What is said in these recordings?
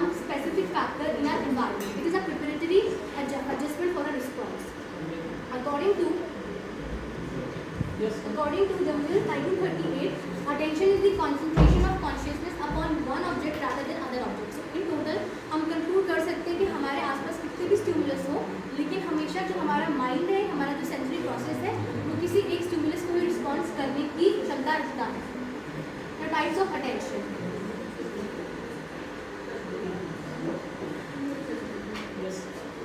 some specific factor in our environment. It is a preparatory adjustment for a response. According to Jamil 1938, attention is the concentration of consciousness upon one object rather than other objects. So in total हम conclude कर सकते हैं कि हमारे आसपास कितने भी stimulus हो, लेकिन हमेशा जो हमारा माइंड है, हमारा जो सेंसरी प्रोसेस है, वो किसी एक स्टिमुलस को रिस्पॉन्स करने की क्षमता रखता है. The types of attention.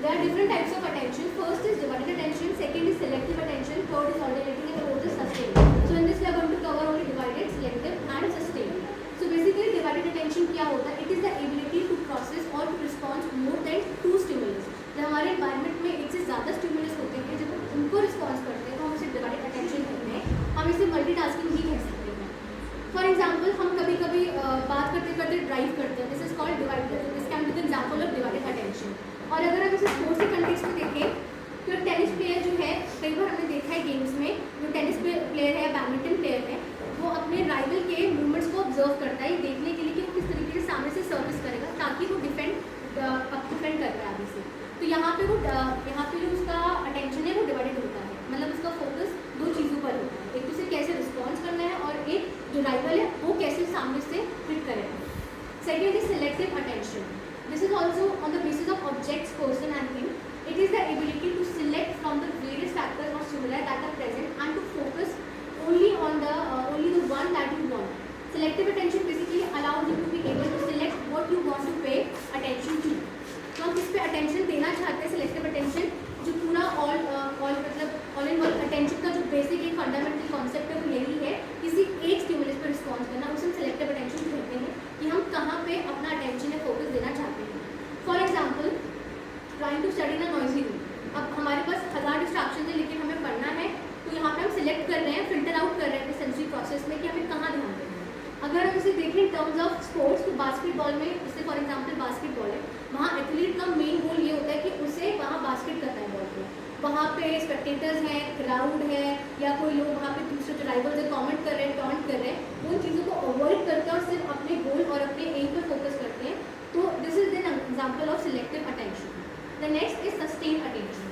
There are different types of attention. First is divided attention, second is selective attention, third is alternating, and fourth is sustained. So in this we are going to cover only divided, selective and sustained. So basically divided attention क्या होता है? It is the ability to process or to respond more than two stimulus. जब हमारे environment में एक से ज़्यादा stimulus होते हैं, जब हम उनको response करते हैं तो हम इसे divided attention कहते हैं. हम इसे multitasking भी कह सकते हैं. For example, हम कभी-कभी बात करते ड्राइव करते हैं. This is called divided. This can be the example of divided attention. और अगर हम इसे स्पोर्ट्स के कंटेक्स्ट में देखें तो टेनिस प्लेयर जो है, कई बार हमने देखा है गेम्स में, जो टेनिस प्लेयर है, बैडमिंटन प्लेयर है, वो अपने राइवल के मूवमेंट्स को ऑब्जर्व करता है देखने के लिए कि वो किस तरीके से सामने से सर्विस करेगा ताकि वो डिफेंड कर रहा है आगे से. तो यहाँ पे जो उसका अटेंशन है वो डिवाइडेड होता है, मतलब उसका फोकस दो चीज़ों पर होता है. एक तो उसे कैसे रिस्पॉन्स करना है और एक जो राइवल है वो कैसे सामने से हिट करेगा. Second is selective attention. This is also on the basis of objects, person and thing. It is the ability to select from the various factors or stimuli that are present and to focus only on the one that you want. Selective attention basically allows you to be able to select what you want to pay attention to. तो हम किस पे attention देना चाहते हैं? Selective attention जो पूरा all in all attention का जो basic एक fundamental concept है वो यही है, किसी एक stimulus पर response करना, उसे हम selective attention कहते हैं कि हम कहाँ पे अपना attention या focus देना चाहते हैं. For example, trying to study in a noisy room. अब हमारे पास 1000 distractions है लेकिन हमें पढ़ना है, तो यहाँ पे हम select कर रहे हैं, filter out कर रहे हैं अपने sensory process में कि हमें कहाँ ध्यान देना है. अगर हम इसे देखें in terms of sports, तो बास्केटबॉल में, जैसे फॉर एग्जाम्पल बास्केटबॉल है, वहाँ एथलीट का मेन गोल ये होता है कि उसे वहाँ बास्केट करना है बॉल को. वहाँ पे स्पेक्टेटर्स हैं, क्राउड है, या कोई लोग वहाँ पे दूसरे जो राइवल से कमेंट कर रहे हैं, टॉन्ट कर रहे हैं, उन चीज़ों को अवॉइड करते हैं और सिर्फ अपने गोल और अपने एम पे फोकस करते हैं. तो this is an example of selective attention. The next is sustain attention.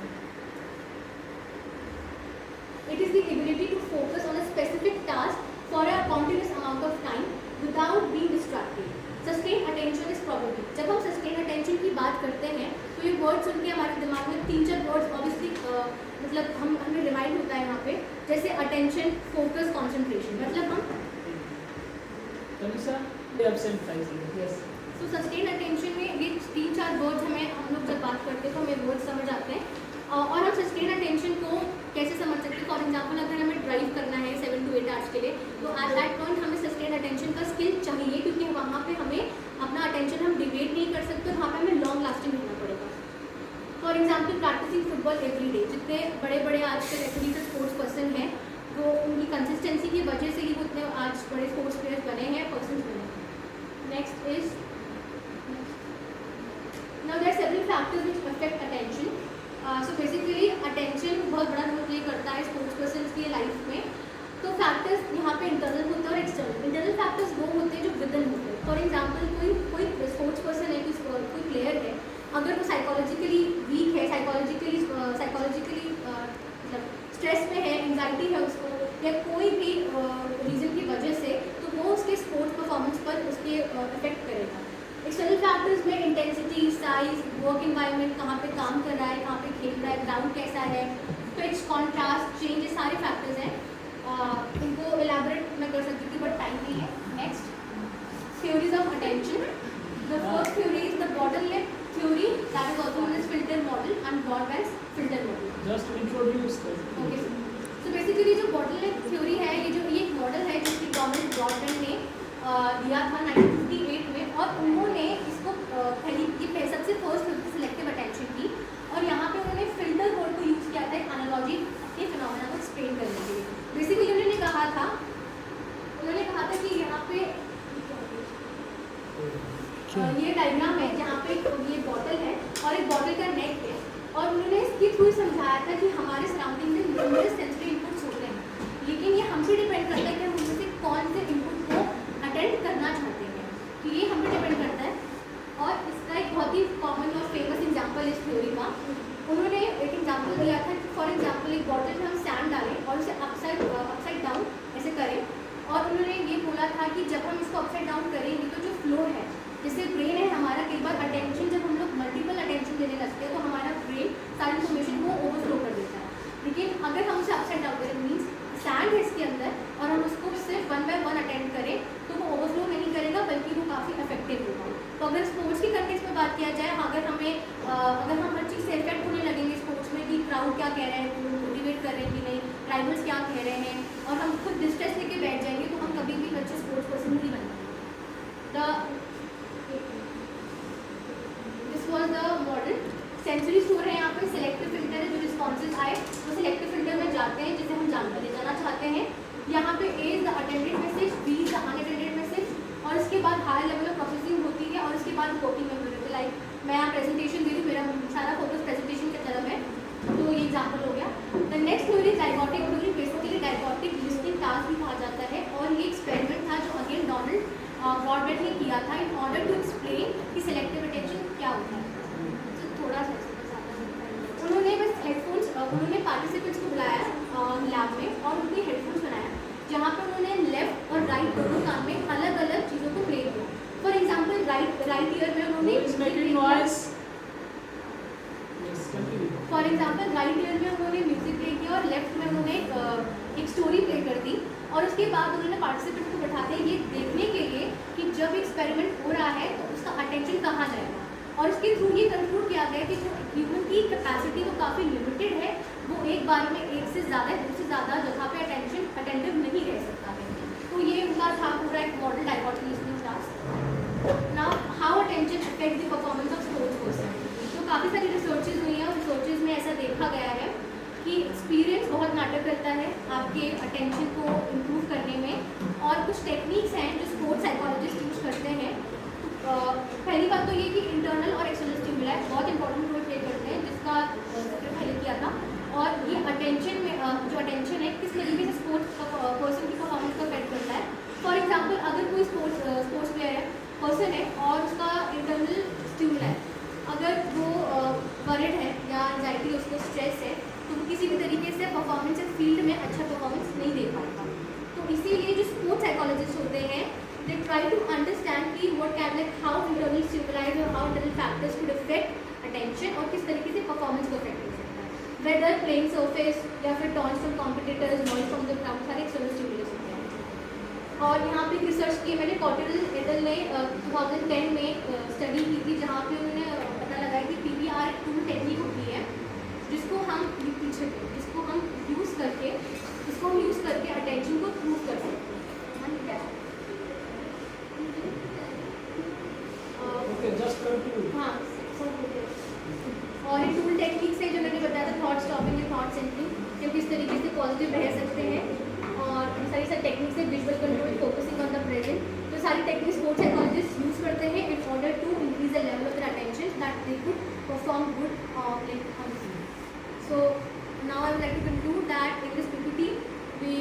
It is the ability to focus on a specific task for a continuous amount of time without being distracted. Sustained attention is probably. जब हम sustained attention की बात करते हैं तो ये word सुन के हमारे दिमाग में 3-4 वर्ड्स ऑब्वियसली मतलब हमें रिमाइंड होता है यहाँ पे, जैसे अटेंशन, फोकस, कॉन्सेंट्रेशन. मतलब हम तो सस्टेन अटेंशन में ये 3-4 वर्ड्स हम लोग जब बात करते हैं तो हमें वर्ड्स समझ आते हैं. और हम सस्टेन अटेंशन को कैसे समझ सकते हैं? फॉर एग्जांपल अगर हमें ड्राइव करना है 7 to 8 आवर्स के लिए, तो एट दैट पॉइंट हमें सस्टेन अटेंशन का स्किल चाहिए, क्योंकि वहाँ पे हमें अपना अटेंशन हम डिवेट नहीं कर सकते, वहाँ पे हमें लॉन्ग लास्टिंग रहना पड़ेगा. For example practising football every day. जितने बड़े बड़े आजकल एथलीट स्पोर्ट्स पर्सन हैं, वो उनकी कंसिस्टेंसी की वजह से ही वो इतने आज बड़े स्पोर्ट्स प्लेयर्स बने हैं, पर्सन बने हैं. Next is now there are several factors which affect attention. So basically attention बहुत बड़ा रोल प्ले करता है स्पोर्ट्स पर्सन की लाइफ में. तो फैक्टर्स यहाँ पे इंटरनल होते हैं और एक्सटर्नल. इंटरनल फैक्टर्स वो होते हैं जो विदिन होते हैं. फॉर एग्जांपल कोई स्पोर्ट्स पर्सन है, कोई प्लेयर है, अगर वो साइकोलॉजिकली वीक है, साइकोलॉजिकली मतलब स्ट्रेस में है, एंजाइटी है उसको, या कोई भी रीज़न की वजह से, तो वो उसके स्पोर्ट्स परफॉर्मेंस पर उसके इफेक्ट करेगा. एक्सटर्नल फैक्टर्स में इंटेंसिटी, साइज, वर्क एनवायरनमेंट, कहाँ पे काम कर रहा है, कहाँ पे खेल रहा है, ग्राउंड कैसा है, पिच, कॉन्ट्रास्ट, चेंज, ये सारे फैक्टर्स हैं. इनको एलैबोरेट मैं कर सकती थी बट टाइम नहीं है. Next, theories of attention. The first theory is the bottleneck theory, that is also known as filter model and broadband filter model. Just introduce कर. ओके, सो बेसिकली जो बॉटलनेक थ्योरी है, ये एक model है जिसकी government broadband ने दिया था 1958 में, और उन्होंने इसको सबसे फर्स्ट सिलेक्टिव अटेंशन की, और यहाँ पे उन्होंने फिल्टर वर्ड को यूज़ किया था एक एनालॉजी के फिनोमेना को एक्सप्लेन करने के लिए. बेसिकली उन्होंने कहा था कि यहाँ पे ये डायग्राम है जहाँ पे ये बॉटल है और एक बॉटल का नेक है, और उन्होंने इसके थ्रू समझाया था कि हमारे सराउंडिंग में न्यूमरस सेंसरी इनपुट्स होते हैं, लेकिन ये हम पे डिपेंड करता है कि हम उनमें से कौन से इनपुट को अटेंड करना चाहते हैं. कि ये हम पे डिपेंड करता है. और इस थ्योरी का। उन्होंने एक एग्जाम्पल दिया था कि फॉर एग्जाम्पल एक बॉटल में हम सैंड डालें और उसे अपसाइड डाउन ऐसे करें, और उन्होंने ये बोला था कि जब हम इसको अपसाइड डाउन करेंगे तो जो फ्लो है, जैसे ब्रेन है हमारा, कई बार अटेंशन जब हम लोग मल्टीपल अटेंशन देने लगते हैं तो हमारा ब्रेन सारी इन्फॉर्मेशन को ओवरफ्लो कर देता है। लेकिन अगर हम उसे अपसाइड डाउन करें, मीन्स सैंड है इसके अंदर और हम उसको सिर्फ 1 by 1 अटेंड करें तो वो ओवरफ्लो नहीं करेगा, बल्कि वो काफ़ी इफेक्टिव होगा। तो अगर स्पोर्ट्स की कंटेक्स्ट में बात किया जाए, अगर हम हर चीज़ से इफेक्ट होने लगेंगे स्पोर्ट्स में कि क्राउड क्या कह रहे हैं, मोटिवेट कर रहे हैं कि नहीं, राइवल्स क्या कह रहे हैं, और हम खुद डिस्ट्रेस लेके बैठ जाएंगे, तो हम कभी भी अच्छे स्पोर्ट्स पर्सन नहीं बनेंगे। This was the model. Sensory store है यहाँ पे, सिलेक्टिव फिल्टर है, जो रिस्पॉन्सेज आए वो सिलेक्टिव फिल्टर में जाते हैं, जिसे हम जानकारी जाना चाहते हैं। यहाँ पे A is the attended message, B is the unattended message, और इसके बाद हाई लेवल ऑफ प्रोसेसिंग होती है, और इसके बाद वर्किंग मेमोरी होती है। लाइक मैं यहाँ प्रेजेंटेशन दे रही हूँ, मेरा सारा फोकस प्रेजेंटेशन की तरफ है, तो ये एग्जाम्पल हो गया। The next theory dichotic theory, basically dichotic listening task भी कहा जाता है, और ये एक्सपेरिमेंट था जो अगेन डोनाल्ड ब्रॉडबेट ने किया था इन ऑर्डर टू एक्सप्लेन कि सिलेक्टिव अटेंशन क्या होता है। तो थोड़ा सा उन्होंने बस हेडफोन्स, उन्होंने पार्टिसिपेंट्स को बुलाया लैब में और उनके हेडफोन्स बनाया, जहाँ पर उन्होंने लेफ्ट और राइट दोनों कान में अलग अलग चीज़ों को प्ले किया। फॉर एग्जाम्पल राइट ईयर में उन्होंने म्यूजिक प्ले किया और लेफ्ट में उन्होंने एक स्टोरी प्ले कर दी, और उसके बाद उन्होंने पार्टिसिपेंट को बैठाते हैं ये देखने के लिए कि जब एक्सपेरिमेंट हो रहा है तो उसका अटेंशन कहाँ जाएगा, और उसके थ्रू ये कंक्लूड किया गया कि जो ह्यूमन की कैपेसिटी वो काफ़ी लिमिटेड है, वो एक बार में एक से ज़्यादा दो से ज़्यादा जगह पे अटेंटिव नहीं रह सकता है। तो ये उनका था पूरा एक model dichotic listening task. Now how attention affect the performance of sports person. तो काफ़ी सारी रिसर्चेज हुई हैं, और रिसर्चेज में ऐसा देखा गया है कि एक्सपीरियंस बहुत मैटर करता है आपके अटेंशन को इम्प्रूव करने में, और कुछ टेक्निक्स हैं जो स्पोर्ट्स साइकोलॉजिस्ट यूज़ करते हैं। पहली बात तो ये कि इंटरनल और एक्सटर्नल स्टिमुलाई बहुत इंपॉर्टेंट रोल प्ले करते हैं, जिसका जिक्र पहले किया था, और ये अटेंशन में जो अटेंशन है किस तरीके से स्पोर्ट्स पर्सन की परफॉर्मेंस को अफेक्ट करता है। फॉर एग्जांपल अगर कोई स्पोर्ट्स प्लेयर है, पर्सन है, और उसका इंटरनल स्टिमुलाई अगर वो वरिड है या एंजाइटी, उसको स्ट्रेस है, तो वो किसी भी तरीके से परफॉर्मेंस या फील्ड में अच्छा परफॉर्मेंस नहीं दे पाएगा। तो इसीलिए जो स्पोर्ट्स साइकोलॉजिस्ट होते हैं, they try to understand कि what can, like how internal stimuli or how internal factors could affect attention, और किस तरीके से परफॉर्मेंस को अफेक्ट कर सकता है। वेदर प्लेइंग सरफेस या फिर taunts from competitors, noise from the crowd, सारे एक्सटर्नल स्टिमुलस होते हैं। और यहाँ पे रिसर्च की मैंने कॉटरल एडल ने 2010 में स्टडी की थी, जहाँ पे उन्होंने पता लगाया कि PBR एक टूल टेक्निक होती है जिसको हम यूज़ करके अटेंशन को प्रूव कर सकते हैं। हाँ, और ये टूल टेक्निक्स है जो मैंने बताया था, थॉट स्टॉपिंग या थॉट सेंटरिंग, कि किस तरीके से पॉजिटिव रह सकते हैं, और सारी टेक्निक्स है, visual control, focusing on the present. तो सारी टेक्निक्स स्पोर्ट्स साइकोलॉजिस्ट यूज करते हैं in order to increase the level of their attention that they could perform good on field. So now I would like to conclude that in this PPT we